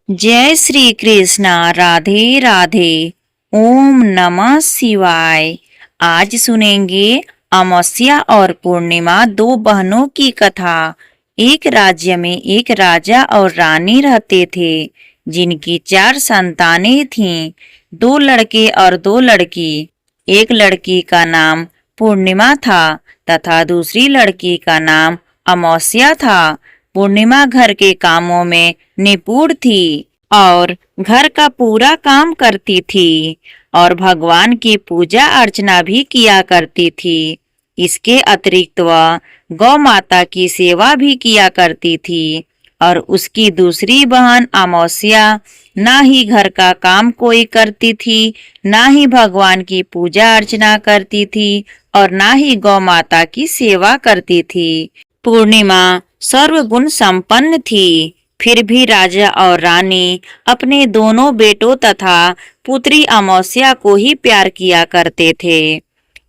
जय श्री कृष्णा। राधे राधे। ओम नमः शिवाय। आज सुनेंगे अमावस्या और पूर्णिमा, दो बहनों की कथा। एक राज्य में एक राजा और रानी रहते थे, जिनकी 4 संतानें थीं, 2 लड़के और 2 लड़की। एक लड़की का नाम पूर्णिमा था तथा दूसरी लड़की का नाम अमावस्या था। पूर्णिमा घर के कामों में निपुण थी और घर का पूरा काम करती थी और भगवान की पूजा अर्चना भी किया करती थी। इसके अतिरिक्त वह गौ माता की सेवा भी किया करती थी। और उसकी दूसरी बहन अमावस्या ना ही घर का काम कोई करती थी, ना ही भगवान की पूजा अर्चना करती थी और ना ही गौ माता की सेवा करती थी। पूर्णिमा सर्वगुण संपन्न थी। फिर भी राजा और रानी अपने दोनों बेटों तथा पुत्री अमावस्या को ही प्यार किया करते थे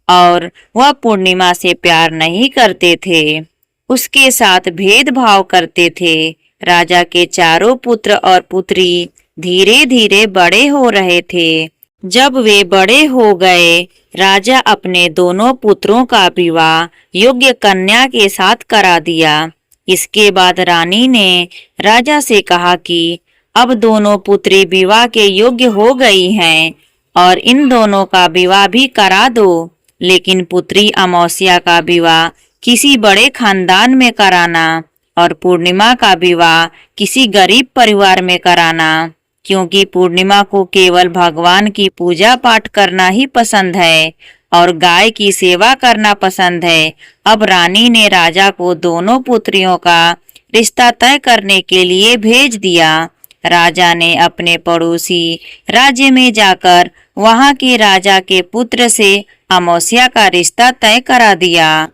और वह पूर्णिमा से प्यार नहीं करते थे। उसके साथ भेदभाव करते थे। राजा के चारों पुत्र और पुत्री धीरे धीरे बड़े हो रहे थे। जब वे बड़े हो गए, राजा अपने दोनों पुत्रों का विवाह योग्य कन्या के साथ करा दिया। इसके बाद रानी ने राजा से कहा कि अब दोनों पुत्री विवाह के योग्य हो गई हैं और इन दोनों का विवाह भी करा दो, लेकिन पुत्री अमावस्या का विवाह किसी बड़े खानदान में कराना और पूर्णिमा का विवाह किसी गरीब परिवार में कराना, क्योंकि पूर्णिमा को केवल भगवान की पूजा पाठ करना ही पसंद है और गाय की सेवा करना पसंद है। अब रानी ने राजा को दोनों पुत्रियों का रिश्ता तय करने के लिए भेज दिया। राजा ने अपने पड़ोसी राज्य में जाकर वहां के राजा के पुत्र से अमावस्या का रिश्ता तय करा दिया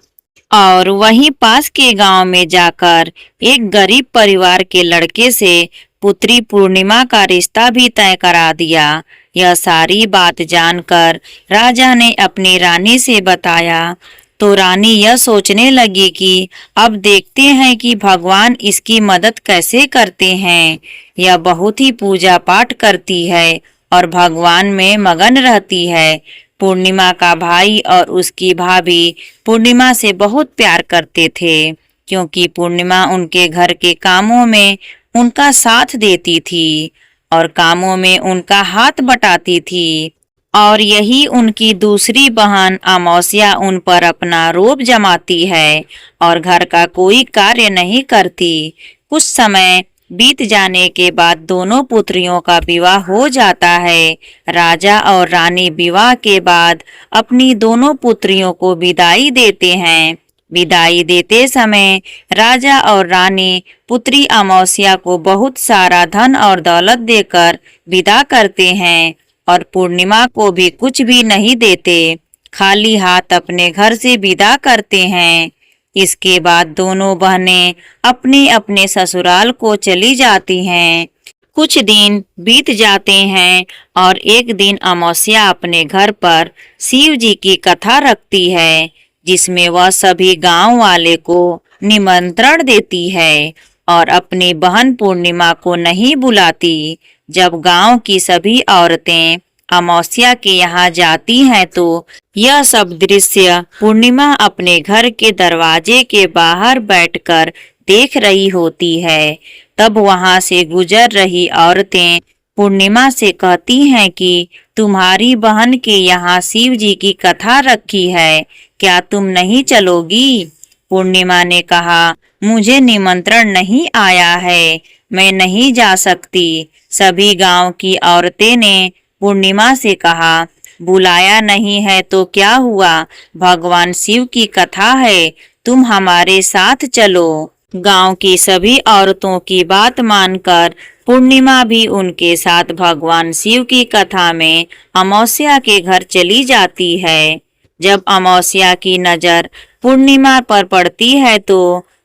और वहीं पास के गांव में जाकर एक गरीब परिवार के लड़के से पुत्री पूर्णिमा का रिश्ता भी तय करा दिया। यह सारी बात जानकर राजा ने अपनी रानी से बताया तो रानी यह सोचने लगी कि अब देखते हैं कि भगवान इसकी मदद कैसे करते हैं। यह बहुत ही पूजा पाठ करती है और भगवान में मगन रहती है। पूर्णिमा का भाई और उसकी भाभी पूर्णिमा से बहुत प्यार करते थे, क्योंकि पूर्णिमा उनके घर के कामों में उनका साथ देती थी और कामों में उनका हाथ बटाती थी। और यही उनकी दूसरी बहन अमावस्या उन पर अपना रोब जमाती है और घर का कोई कार्य नहीं करती। कुछ समय बीत जाने के बाद दोनों पुत्रियों का विवाह हो जाता है। राजा और रानी विवाह के बाद अपनी दोनों पुत्रियों को विदाई देते हैं। विदाई देते समय राजा और रानी पुत्री अमावस्या को बहुत सारा धन और दौलत देकर विदा करते हैं और पूर्णिमा को भी कुछ भी नहीं देते, खाली हाथ अपने घर से विदा करते हैं। इसके बाद दोनों बहनें अपने अपने ससुराल को चली जाती हैं। कुछ दिन बीत जाते हैं और एक दिन अमावस्या अपने घर पर शिव जी की कथा रखती है, जिसमें वह सभी गांव वाले को निमंत्रण देती है और अपनी बहन पूर्णिमा को नहीं बुलाती। जब गांव की सभी औरतें अमावस्या के यहाँ जाती हैं तो यह सब दृश्य पूर्णिमा अपने घर के दरवाजे के बाहर बैठकर देख रही होती है। तब वहां से गुजर रही औरतें पूर्णिमा से कहती हैं कि तुम्हारी बहन के यहाँ शिव जी की कथा रखी है, क्या तुम नहीं चलोगी? पूर्णिमा ने कहा, मुझे निमंत्रण नहीं आया है, मैं नहीं जा सकती। सभी गांव की औरतें ने पूर्णिमा से कहा, बुलाया नहीं है तो क्या हुआ, भगवान शिव की कथा है, तुम हमारे साथ चलो। गांव की सभी औरतों की बात मानकर पूर्णिमा भी उनके साथ भगवान शिव की कथा में अमावस्या के घर चली जाती है। जब अमावस्या की नजर पूर्णिमा पर पड़ती है तो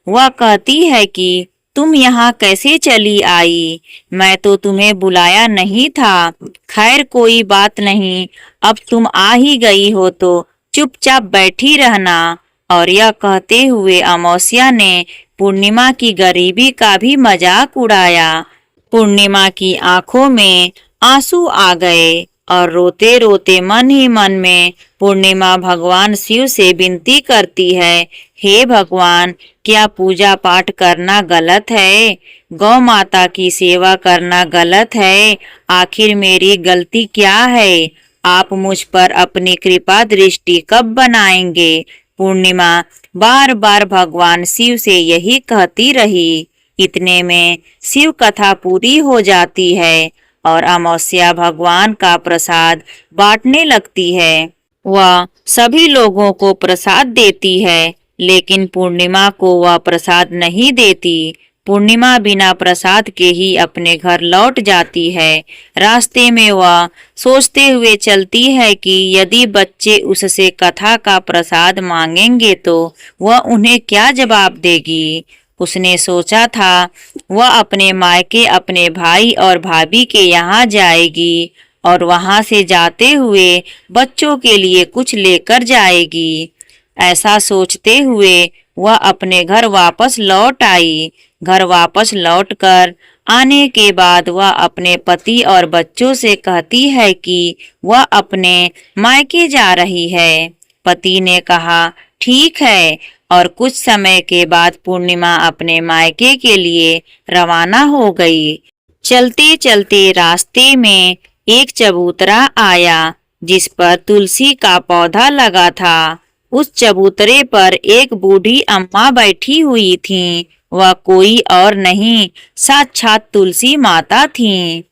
वह कहती है कि तुम यहाँ कैसे चली आई, मैं तो तुम्हें बुलाया नहीं था। खैर कोई बात नहीं, अब तुम आ ही गई हो तो चुपचाप बैठी रहना। और यह कहते हुए अमावस्या ने पूर्णिमा की गरीबी का भी मजाक उड़ाया। पूर्णिमा की आंखों में आंसू आ गए और रोते रोते मन ही मन में पूर्णिमा भगवान शिव से विनती करती है, हे भगवान, क्या पूजा पाठ करना गलत है? गौ माता की सेवा करना गलत है? आखिर मेरी गलती क्या है? आप मुझ पर अपनी कृपा दृष्टि कब बनाएंगे? पूर्णिमा बार बार भगवान शिव से यही कहती रही। इतने में शिव कथा पूरी हो जाती है और अमावस्या भगवान का प्रसाद बांटने लगती है। वह सभी लोगों को प्रसाद देती है, लेकिन पूर्णिमा को वह प्रसाद नहीं देती। पूर्णिमा बिना प्रसाद के ही अपने घर लौट जाती है। रास्ते में वह सोचते हुए चलती है कि यदि बच्चे उससे कथा का प्रसाद मांगेंगे तो वह उन्हें क्या जवाब देगी। उसने सोचा था वह अपने मायके अपने भाई और भाभी के यहाँ जाएगी और वहां से जाते हुए बच्चों के लिए कुछ लेकर जाएगी। ऐसा सोचते हुए वह अपने घर वापस लौट आई। घर वापस लौटकर आने के बाद वह अपने पति और बच्चों से कहती है कि वह अपने मायके जा रही है। पति ने कहा, ठीक है, और कुछ समय के बाद पूर्णिमा अपने मायके के लिए रवाना हो गई। चलते चलते रास्ते में एक चबूतरा आया जिस पर तुलसी का पौधा लगा था। उस चबूतरे पर एक बूढ़ी अम्मा बैठी हुई थीं। वह कोई और नहीं, साक्षात तुलसी माता थीं।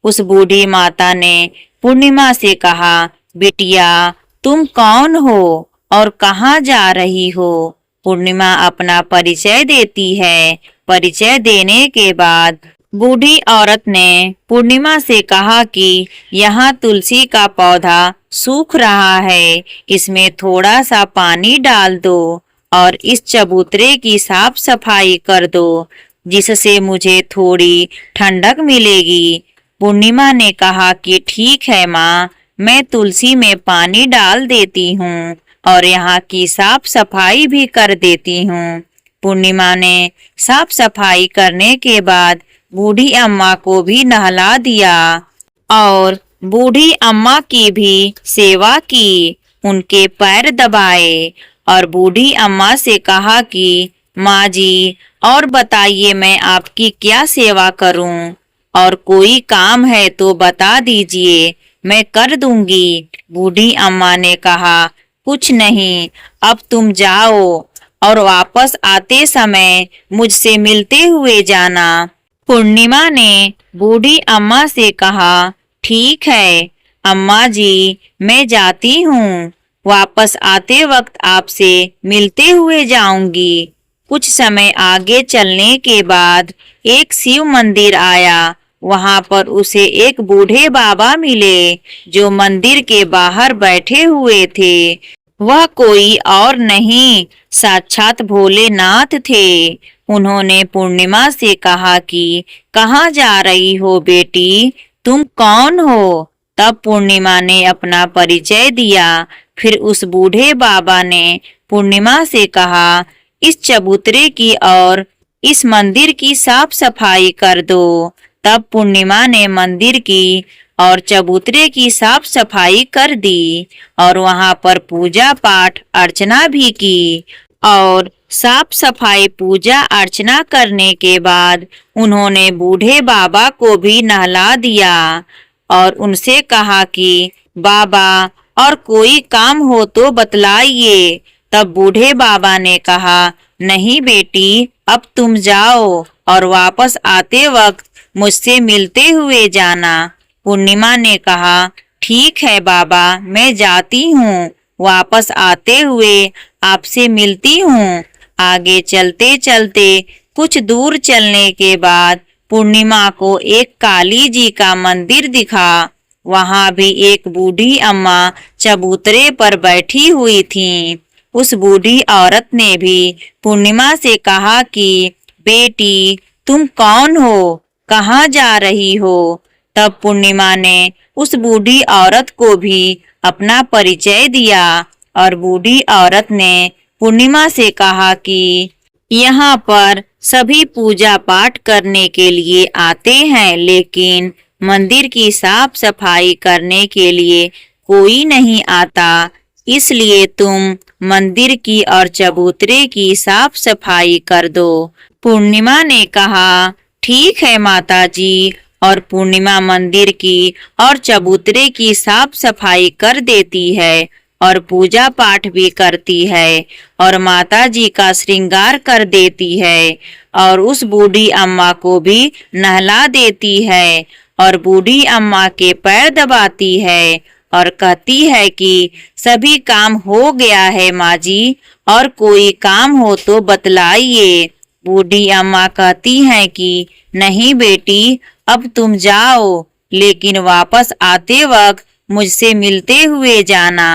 उस बूढ़ी माता ने पूर्णिमा से कहा, बिटिया, तुम कौन हो और कहाँ जा रही हो? पूर्णिमा अपना परिचय देती है। परिचय देने के बाद बूढ़ी औरत ने पूर्णिमा से कहा कि यहाँ तुलसी का पौधा सूख रहा है, इसमें थोड़ा सा पानी डाल दो और इस चबूतरे की साफ सफाई कर दो, जिससे मुझे थोड़ी ठंडक मिलेगी। पूर्णिमा ने कहा कि ठीक है माँ, मैं तुलसी में पानी डाल देती हूँ और यहाँ की साफ सफाई भी कर देती हूँ। पूर्णिमा ने साफ सफाई करने के बाद बूढ़ी अम्मा को भी नहला दिया और बूढ़ी अम्मा की भी सेवा की, उनके पैर दबाए और बूढ़ी अम्मा से कहा कि माँ जी, और बताइए मैं आपकी क्या सेवा करूं? और कोई काम है तो बता दीजिए, मैं कर दूंगी। बूढ़ी अम्मा ने कहा, कुछ नहीं, अब तुम जाओ और वापस आते समय मुझसे मिलते हुए जाना। पूर्णिमा ने बूढ़ी अम्मा से कहा, ठीक है अम्मा जी, मैं जाती हूँ, वापस आते वक्त आपसे मिलते हुए जाऊंगी। कुछ समय आगे चलने के बाद एक शिव मंदिर आया। वहां पर उसे एक बूढ़े बाबा मिले जो मंदिर के बाहर बैठे हुए थे। वह कोई और नहीं, साक्षात भोलेनाथ थे। उन्होंने पूर्णिमा से कहा कि कहाँ जा रही हो बेटी, तुम कौन हो? तब पूर्णिमा ने अपना परिचय दिया। फिर उस बूढ़े बाबा ने पूर्णिमा से कहा, इस चबूतरे की और इस मंदिर की साफ सफाई कर दो। तब पूर्णिमा ने मंदिर की और चबूतरे की साफ सफाई कर दी और वहां पर पूजा पाठ अर्चना भी की। और साफ सफाई पूजा अर्चना करने के बाद उन्होंने बूढ़े बाबा को भी नहला दिया और उनसे कहा कि बाबा, और कोई काम हो तो बतलाइए। तब बूढ़े बाबा ने कहा, नहीं बेटी, अब तुम जाओ और वापस आते वक्त मुझसे मिलते हुए जाना। पूर्णिमा ने कहा, ठीक है बाबा, मैं जाती हूँ, वापस आते हुए आपसे मिलती हूँ। आगे चलते चलते कुछ दूर चलने के बाद पूर्णिमा को एक काली जी का मंदिर दिखा। वहां भी एक बूढ़ी अम्मा चबूतरे पर बैठी हुई थी। उस बूढ़ी औरत ने भी पूर्णिमा से कहा कि बेटी, तुम कौन हो, कहाँ जा रही हो? तब पूर्णिमा ने उस बूढ़ी औरत को भी अपना परिचय दिया और बूढ़ी औरत ने पूर्णिमा से कहा कि यहाँ पर सभी पूजा पाठ करने के लिए आते हैं, लेकिन मंदिर की साफ सफाई करने के लिए कोई नहीं आता। इसलिए तुम मंदिर की और चबूतरे की साफ सफाई कर दो। पूर्णिमा ने कहा, ठीक है माता जी। और पूर्णिमा मंदिर की और चबूतरे की साफ सफाई कर देती है और पूजा पाठ भी करती है और माता जी का श्रृंगार कर देती है और उस बूढ़ी अम्मा को भी नहला देती है और बूढ़ी अम्मा के पैर दबाती है और कहती है कि सभी काम हो गया है माँ जी, और कोई काम हो तो बतलाइए। बूढ़ी अम्मा कहती हैं कि नहीं बेटी, अब तुम जाओ, लेकिन वापस आते वक्त मुझसे मिलते हुए जाना।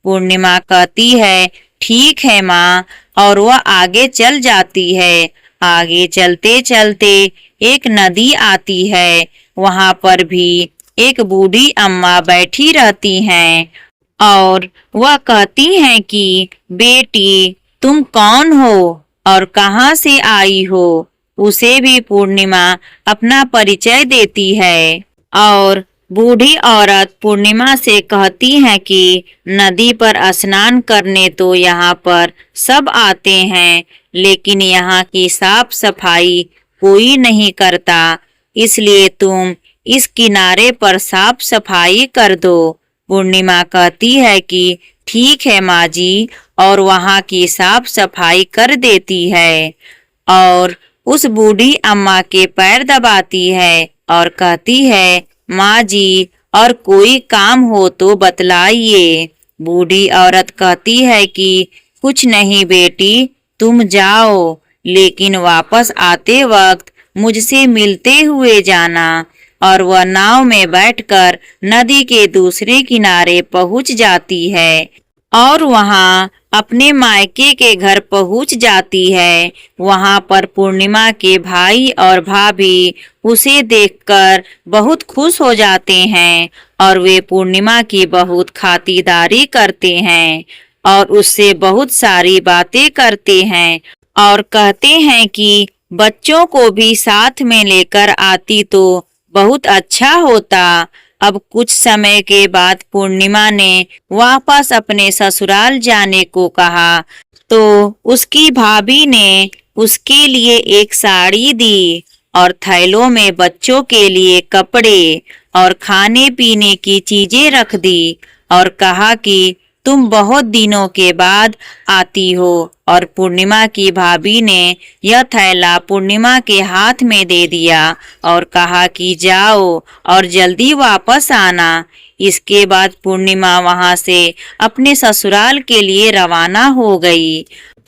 पूर्णिमा कहती है, ठीक है माँ, और वह आगे चल जाती है। आगे चलते चलते एक नदी आती है। वहां पर भी एक बूढ़ी अम्मा बैठी रहती हैं और वह कहती हैं कि बेटी, तुम कौन हो और कहाँ से आई हो। उसे भी पूर्णिमा अपना परिचय देती है और बूढ़ी औरत पूर्णिमा से कहती है कि नदी पर स्नान करने तो यहाँ पर सब आते हैं, लेकिन यहाँ की साफ सफाई कोई नहीं करता, इसलिए तुम इस किनारे पर साफ सफाई कर दो। पूर्णिमा कहती है कि ठीक है माँ जी, और वहाँ की साफ सफाई कर देती है और उस बूढ़ी अम्मा के पैर दबाती है और कहती है, माँ जी, और कोई काम हो तो बतलाइए। बूढ़ी औरत कहती है कि कुछ नहीं बेटी, तुम जाओ, लेकिन वापस आते वक्त मुझसे मिलते हुए जाना। और वह नाव में बैठकर नदी के दूसरे किनारे पहुंच जाती है और वहां अपने मायके के घर पहुंच जाती है। वहां पर पूर्णिमा के भाई और भाभी उसे देखकर बहुत खुश हो जाते हैं और वे पूर्णिमा की बहुत खातिरदारी करते हैं और उससे बहुत सारी बातें करते हैं और कहते हैं कि बच्चों को भी साथ में लेकर आती तो बहुत अच्छा होता। अब कुछ समय के बाद पूर्णिमा ने वापस अपने ससुराल जाने को कहा तो उसकी भाभी ने उसके लिए एक साड़ी दी और थैलों में बच्चों के लिए कपड़े और खाने पीने की चीजें रख दी और कहा कि तुम बहुत दिनों के बाद आती हो। और पूर्णिमा की भाभी ने यह थैला पूर्णिमा के हाथ में दे दिया और कहा कि जाओ और जल्दी वापस आना। इसके बाद पूर्णिमा वहां से अपने ससुराल के लिए रवाना हो गई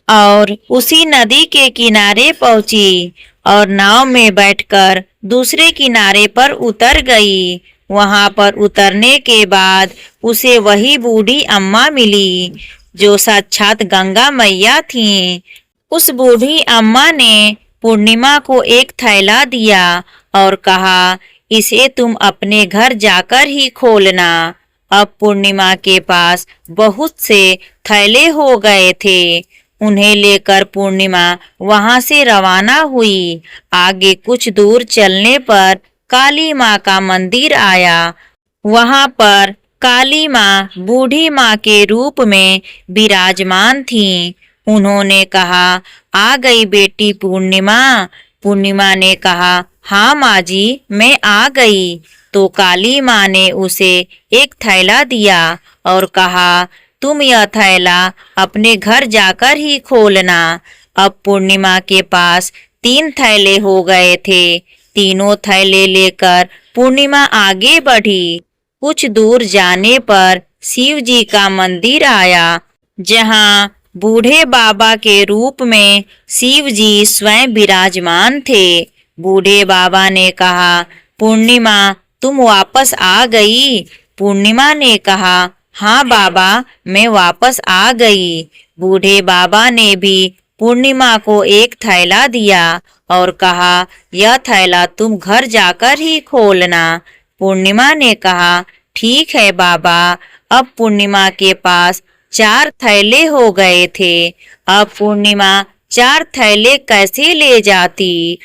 और उसी नदी के किनारे पहुंची और नाव में बैठकर दूसरे किनारे पर उतर गई। वहां पर उतरने के बाद उसे वही बूढ़ी अम्मा मिली जो साक्षात गंगा मैया थीं। उस बूढ़ी अम्मा ने पूर्णिमा को एक थैला दिया और कहा, इसे तुम अपने घर जाकर ही खोलना। अब पूर्णिमा के पास बहुत से थैले हो गए थे। उन्हें लेकर पूर्णिमा वहां से रवाना हुई। आगे कुछ दूर चलने पर काली माँ का मंदिर आया। वहां पर काली माँ बूढ़ी माँ के रूप में विराजमान थीं। उन्होंने कहा, आ गई बेटी पूर्णिमा। पूर्णिमा ने कहा, हाँ माँ जी, मैं आ गई। तो काली माँ ने उसे एक थैला दिया और कहा, तुम यह थैला अपने घर जाकर ही खोलना। अब पूर्णिमा के पास 3 थैले हो गए थे। तीनों थैले लेकर पूर्णिमा आगे बढ़ी। कुछ दूर जाने पर शिव जी का मंदिर आया, जहां बूढ़े बाबा के रूप में शिव जी स्वयं विराजमान थे। बूढ़े बाबा ने कहा, पूर्णिमा, तुम वापस आ गई। पूर्णिमा ने कहा, हाँ बाबा, मैं वापस आ गई। बूढ़े बाबा ने भी पूर्णिमा को एक थैला दिया और कहा, यह थैला तुम घर जाकर ही खोलना। पूर्णिमा ने कहा, ठीक है बाबा। अब पूर्णिमा के पास 4 थैले हो गए थे। अब पूर्णिमा 4 थैले कैसे ले जाती।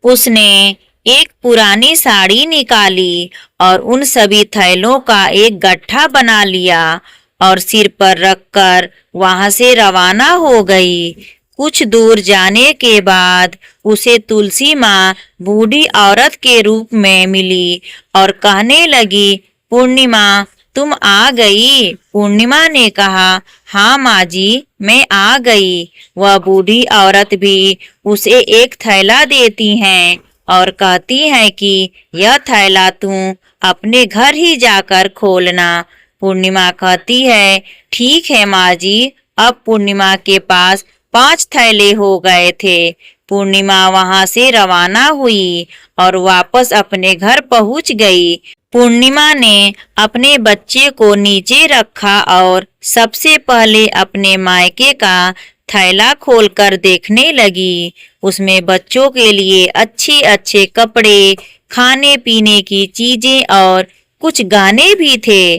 उसने एक पुरानी साड़ी निकाली और उन सभी थैलों का एक गट्ठा बना लिया और सिर पर रखकर वहां से रवाना हो गई। कुछ दूर जाने के बाद उसे तुलसी माँ बूढ़ी औरत के रूप में मिली और कहने लगी, पूर्णिमा तुम आ गई। पूर्णिमा ने कहा, हाँ माँ जी, मैं आ गई। वह बूढ़ी औरत भी उसे एक थैला देती हैं और कहती हैं कि यह थैला तुम अपने घर ही जाकर खोलना। पूर्णिमा कहती है, ठीक है माँ जी। अब पूर्णिमा के पास 5 थैले हो गए थे। पूर्णिमा वहां से रवाना हुई और वापस अपने घर पहुंच गई। पूर्णिमा ने अपने बच्चे को नीचे रखा और सबसे पहले अपने मायके का थैला खोलकर देखने लगी। उसमें बच्चों के लिए अच्छे अच्छे कपड़े, खाने पीने की चीजें और कुछ गाने भी थे।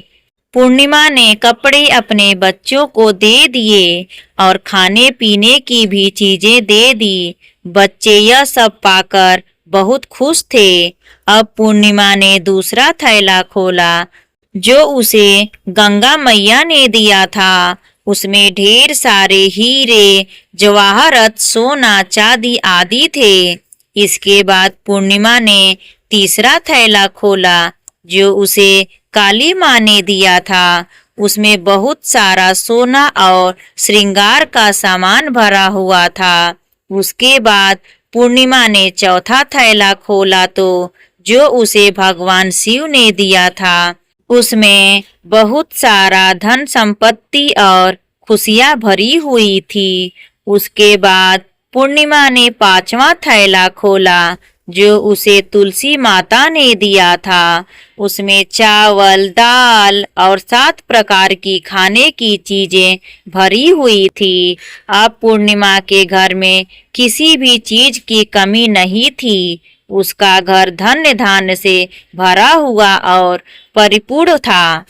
पूर्णिमा ने कपड़े अपने बच्चों को दे दिए और खाने पीने की भी चीजें दे दी। बच्चे यह सब पाकर बहुत खुश थे। अब पूर्णिमा ने दूसरा थैला खोला जो उसे गंगा मैया ने दिया था। उसमें ढेर सारे हीरे, जवाहरत, सोना, चांदी आदि थे। इसके बाद पूर्णिमा ने तीसरा थैला खोला जो उसे काली माँ ने दिया था। उसमें बहुत सारा सोना और श्रृंगार का सामान भरा हुआ था। उसके बाद पूर्णिमा ने चौथा थैला खोला तो जो उसे भगवान शिव ने दिया था। उसमें बहुत सारा धन संपत्ति और खुशियां भरी हुई थी। उसके बाद पूर्णिमा ने 5वां थैला खोला जो उसे तुलसी माता ने दिया था। उसमें चावल, दाल और 7 प्रकार की खाने की चीजें भरी हुई थी। अब पूर्णिमा के घर में किसी भी चीज की कमी नहीं थी। उसका घर धन्य धान्य से भरा हुआ और परिपूर्ण था।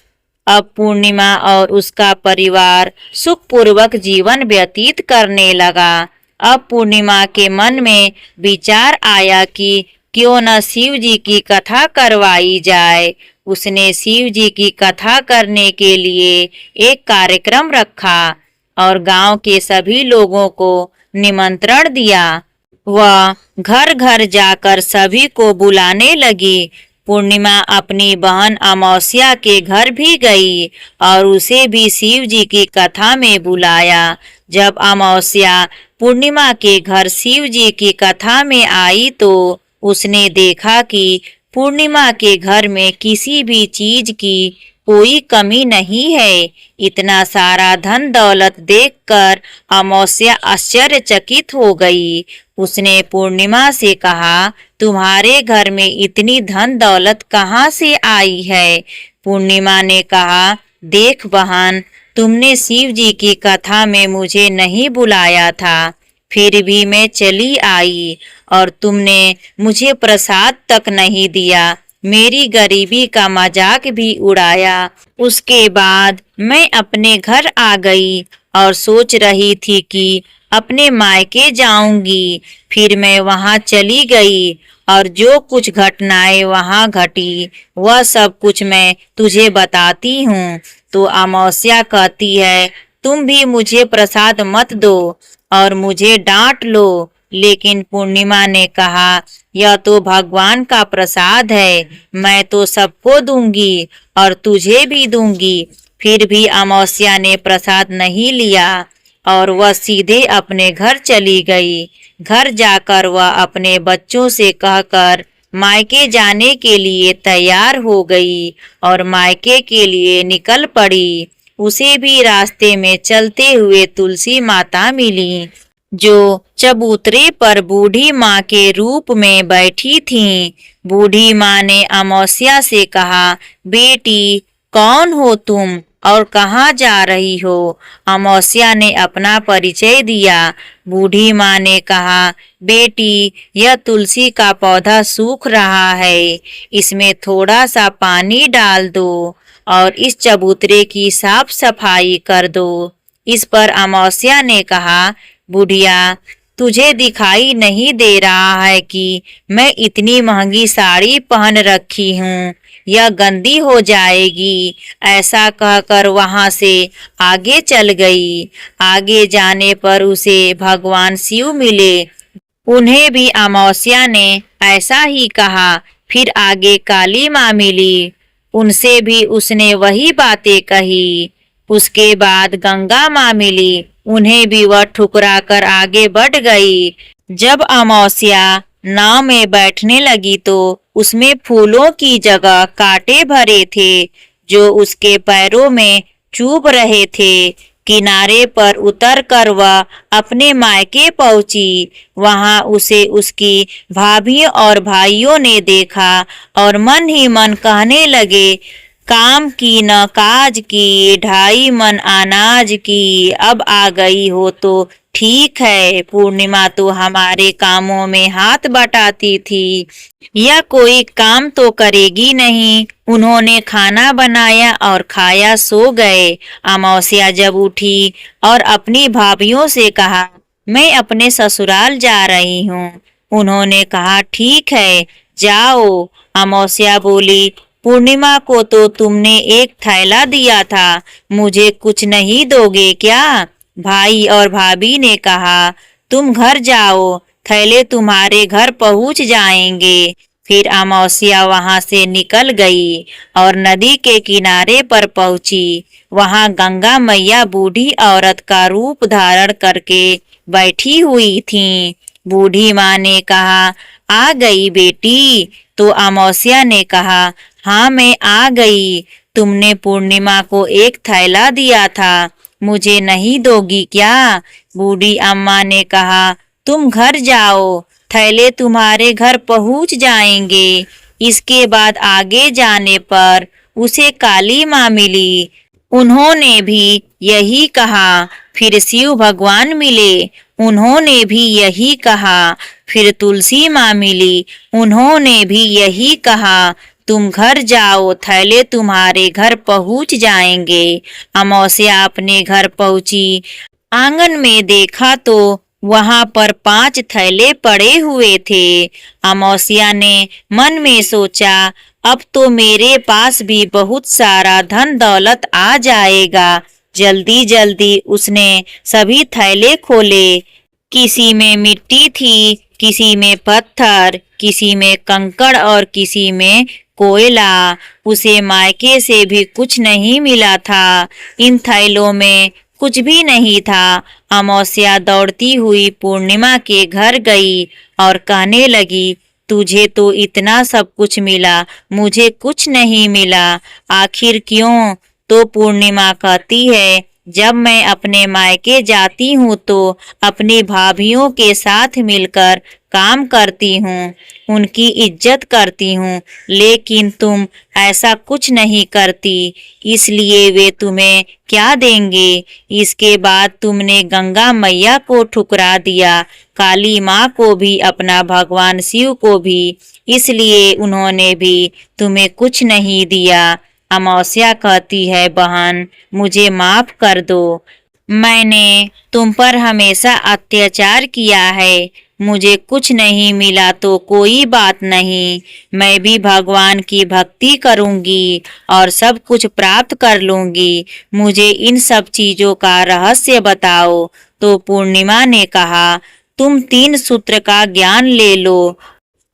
अब पूर्णिमा और उसका परिवार सुखपूर्वक जीवन व्यतीत करने लगा। अब पूर्णिमा के मन में विचार आया कि क्यों न शिव जी की कथा करवाई जाए। उसने शिव जी की कथा करने के लिए एक कार्यक्रम रखा और गांव के सभी लोगों को निमंत्रण दिया। वह घर घर जाकर सभी को बुलाने लगी। पूर्णिमा अपनी बहन अमावस्या के घर भी गई और उसे भी शिव जी की कथा में बुलाया। जब अमावस्या पूर्णिमा के घर शिव जी की कथा में आई तो उसने देखा कि पूर्णिमा के घर में किसी भी चीज की कोई कमी नहीं है। इतना सारा धन दौलत देखकर अमावस्या आश्चर्यचकित हो गई। उसने पूर्णिमा से कहा, तुम्हारे घर में इतनी धन दौलत कहाँ से आई है। पूर्णिमा ने कहा, देख बहन, तुमने शिव जी की कथा में मुझे नहीं बुलाया था, फिर भी मैं चली आई और तुमने मुझे प्रसाद तक नहीं दिया, मेरी गरीबी का मजाक भी उड़ाया। उसके बाद मैं अपने घर आ गई और सोच रही थी कि अपने मायके जाऊंगी। फिर मैं वहां चली गई और जो कुछ घटनाएं वहां घटी वह सब कुछ मैं तुझे बताती हूँ। तो अमावस्या कहती है, तुम भी मुझे प्रसाद मत दो और मुझे डांट लो। लेकिन पूर्णिमा ने कहा, यह तो भगवान का प्रसाद है, मैं तो सबको दूंगी और तुझे भी दूंगी। फिर भी अमावस्या ने प्रसाद नहीं लिया और वह सीधे अपने घर चली गई। घर जाकर वह अपने बच्चों से कहकर मायके जाने के लिए तैयार हो गई और मायके के लिए निकल पड़ी। उसे भी रास्ते में चलते हुए तुलसी माता मिली जो चबूतरे पर बूढ़ी माँ के रूप में बैठी थीं। बूढ़ी माँ ने अमावस्या से कहा, बेटी कौन हो तुम और कहाँ जा रही हो। अमावस्या ने अपना परिचय दिया। बूढ़ी माँ ने कहा, बेटी यह तुलसी का पौधा सूख रहा है, इसमें थोड़ा सा पानी डाल दो और इस चबूतरे की साफ सफाई कर दो। इस पर अमावस्या ने कहा, बुढ़िया तुझे दिखाई नहीं दे रहा है कि मैं इतनी महंगी साड़ी पहन रखी हूँ, यह गंदी हो जाएगी। ऐसा कहकर वहां से आगे चल गई। आगे जाने पर उसे भगवान शिव मिले। उन्हें भी अमावस्या ने ऐसा ही कहा। फिर आगे काली माँ मिली, उनसे भी उसने वही बातें कही। उसके बाद गंगा माँ मिली, उन्हें भी वह ठुकरा कर आगे बढ़ गई। जब अमावस्या नाव में बैठने लगी तो उसमें फूलों की जगह कांटे भरे थे जो उसके पैरों में चुभ रहे थे। किनारे पर उतर कर वह अपने मायके पहुंची। वहां उसे उसकी भाभी और भाइयों ने देखा और मन ही मन कहने लगे, काम की न काज की, 2.5 मन अनाज की। अब आ गई हो तो ठीक है, पूर्णिमा तो हमारे कामों में हाथ बटाती थी, यह कोई काम तो करेगी नहीं। उन्होंने खाना बनाया और खाया, सो गए। अमावस्या जब उठी और अपनी भाभीयों से कहा, मैं अपने ससुराल जा रही हूँ। उन्होंने कहा, ठीक है, जाओ। अमावस्या बोली, पूर्णिमा को तो तुमने एक थैला दिया था, मुझे कुछ नहीं दोगे क्या? भाई और भाभी ने कहा, तुम घर जाओ, थैले तुम्हारे घर पहुंच जाएंगे। फिर अमावस्या वहां से निकल गई और नदी के किनारे पर पहुंची। वहां गंगा मैया बूढ़ी औरत का रूप धारण करके बैठी हुई थीं। बूढ़ी माँ ने कहा, आ गई बेटी? तो अमावस्या ने कहा, हाँ मैं आ गई। तुमने पूर्णिमा को एक थैला दिया था, मुझे नहीं दोगी क्या? बूढ़ी अम्मा ने कहा, तुम घर जाओ, थैले तुम्हारे घर पहुंच जाएंगे। इसके बाद आगे जाने पर उसे काली माँ मिली। उन्होंने भी यही कहा। फिर शिव भगवान मिले, उन्होंने भी यही कहा। फिर तुलसी माँ मिली, उन्होंने भी यही कहा, तुम घर जाओ, थैले तुम्हारे घर पहुंच जाएंगे। अमावस्या अपने घर पहुंची। आंगन में देखा तो वहां पर 5 थैले पड़े हुए थे। अमावस्या ने मन में सोचा, अब तो मेरे पास भी बहुत सारा धन दौलत आ जाएगा। जल्दी जल्दी उसने सभी थैले खोले। किसी में मिट्टी थी, किसी में पत्थर, किसी में कंकड़ और किसी में कोयला। उसे मायके से भी कुछ नहीं मिला था। इन थैलों में कुछ भी नहीं था। अमावस्या दौड़ती हुई पूर्णिमा के घर गई और कहने लगी, तुझे तो इतना सब कुछ मिला, मुझे कुछ नहीं मिला, आखिर क्यों? तो पूर्णिमा कहती है, जब मैं अपने मायके जाती हूँ तो अपनी भाभीयों के साथ मिलकर काम करती हूँ, उनकी इज्जत करती हूँ, लेकिन तुम ऐसा कुछ नहीं करती, इसलिए वे तुम्हें क्या देंगे? इसके बाद तुमने गंगा मैया को ठुकरा दिया, काली माँ को भी, अपना भगवान शिव को भी, इसलिए उन्होंने भी तुम्हें कुछ नहीं दिया। अमावस्या कहती है, बहन मुझे माफ कर दो, मैंने तुम पर हमेशा अत्याचार किया है। मुझे कुछ नहीं मिला तो कोई बात नहीं, मैं भी भगवान की भक्ति करूंगी और सब कुछ प्राप्त कर लूंगी। मुझे इन सब चीजों का रहस्य बताओ। तो पूर्णिमा ने कहा, तुम 3 सूत्र का ज्ञान ले लो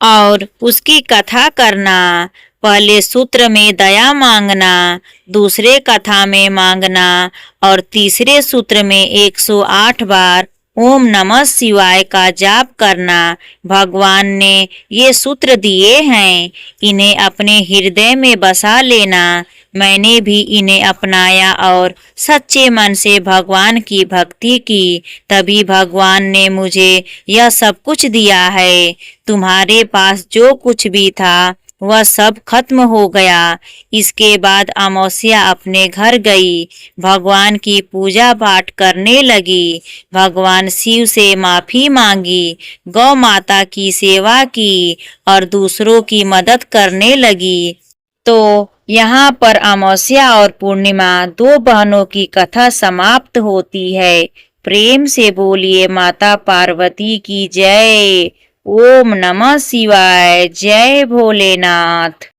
और उसकी कथा करना। पहले सूत्र में दया मांगना, दूसरे कथा में मांगना और तीसरे सूत्र में 108 बार ओम नमः शिवाय का जाप करना। भगवान ने ये सूत्र दिए हैं, इन्हें अपने हृदय में बसा लेना। मैंने भी इन्हें अपनाया और सच्चे मन से भगवान की भक्ति की, तभी भगवान ने मुझे यह सब कुछ दिया है। तुम्हारे पास जो कुछ भी था वह सब खत्म हो गया। इसके बाद अमावस्या अपने घर गई, भगवान की पूजा पाठ करने लगी, भगवान शिव से माफी मांगी, गौ माता की सेवा की और दूसरों की मदद करने लगी। तो यहाँ पर अमावस्या और पूर्णिमा 2 बहनों की कथा समाप्त होती है। प्रेम से बोलिए माता पार्वती की जय। ओम नमः शिवाय। जय भोलेनाथ।